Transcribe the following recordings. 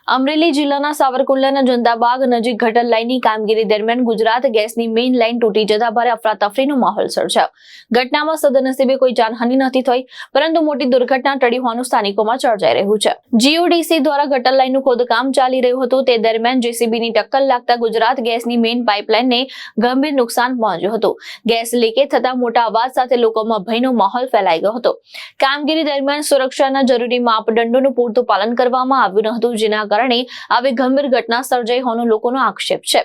અમરેલી જિલ્લાના સાવરકુંડલાના જનતાબાગ નજીક ગટર લાઇનની કામગીરી દરમિયાન ગુજરાત ગેસની મેઇન લાઇન તૂટી જતા ભારે અફરાતફરીનો માહોલ સર્જાયો. ઘટનામાં સદનસીબે કોઈ જાનહાનિ નથી થઈ, પરંતુ મોટી દુર્ઘટના ટળી હોવાનું સ્થાનિકોમાં ચર્ચાઈ રહ્યું છે. જીઓડીસી દ્વારા ગટર લાઇનનું ખોદકામ ચાલી રહ્યું હતું. તે દરમિયાન જેસીબીની ટક્કર લાગતા ગુજરાત ગેસની મેઇન પાઇપલાઇનને ગંભીર નુકસાન પહોંચ્યું હતું. ગેસ લીકેજ થતા મોટા અવાજ સાથે લોકોમાં ભયનો માહોલ ફેલાઈ ગયો હતો. કામગીરી દરમિયાન સુરક્ષાના જરૂરી માપદંડોનું પૂરતું પાલન કરવામાં આવ્યું ન હતું, જેના કારણે આવી ગંભીર ઘટના સર્જાઈ હોવાનો લોકોનો આક્ષેપ છે.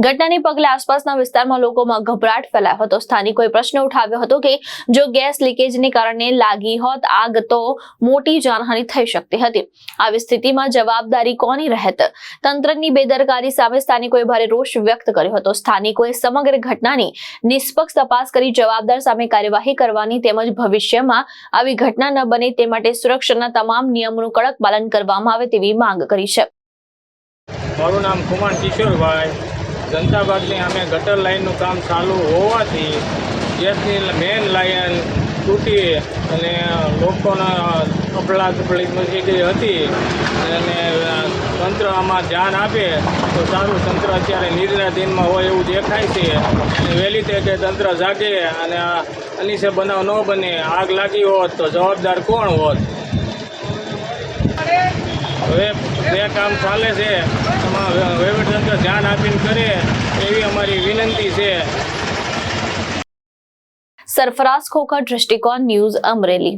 ઘટનાને પગલે આસપાસના વિસ્તારમાં લોકોમાં ગભરાટ ફેલાયો હતો. સ્થાનિકોએ પ્રશ્ન ઉઠાવ્યો હતો કે જો ગેસ લીકેજને કારણે લાગી હોત આગ તો મોટી જાનહાનિ થઈ શકતી હતી. આવી સ્થિતિમાં જવાબદારી કોની રહેત? તંત્રની બેદરકારી સામે સ્થાનિકોએ ભારે રોષ વ્યક્ત કર્યો હતો. સ્થાનિકોએ સમગ્ર ઘટનાની નિષ્પક્ષ તપાસ કરી જવાબદાર સામે કાર્યવાહી કરવાની તેમજ ભવિષ્યમાં આવી ઘટના ન બને તે માટે સુરક્ષાના તમામ નિયમોનું કડક પાલન કરવામાં આવે તેવી માંગ કરી છે. મારું નામ કુમાર કિશોરભાઈ. જનતાબાગની અમે ગટર લાઇનનું કામ ચાલુ હોવાથી ગેસની મેઇન લાઇન તૂટી અને લોકોના અફડાતફડી મચી ગઈ હતી અને તંત્ર આમાં ધ્યાન આપે તો સારું. તંત્ર અત્યારે નિદ્રાધીનમાં હોય એવું દેખાય છે. વહેલી તકે તંત્ર જાગે અને અનિસે બનાવ ન બને. આગ લાગી હોત તો જવાબદાર કોણ હોત? હવે બે કામ ચાલે છે, એમાં વહીવટીતંત્ર ધ્યાન આપીને કરે એવી અમારી વિનંતી છે. સરફરાઝ ખોખર, દૃષ્ટિકોણ ન્યૂઝ, અમરેલી.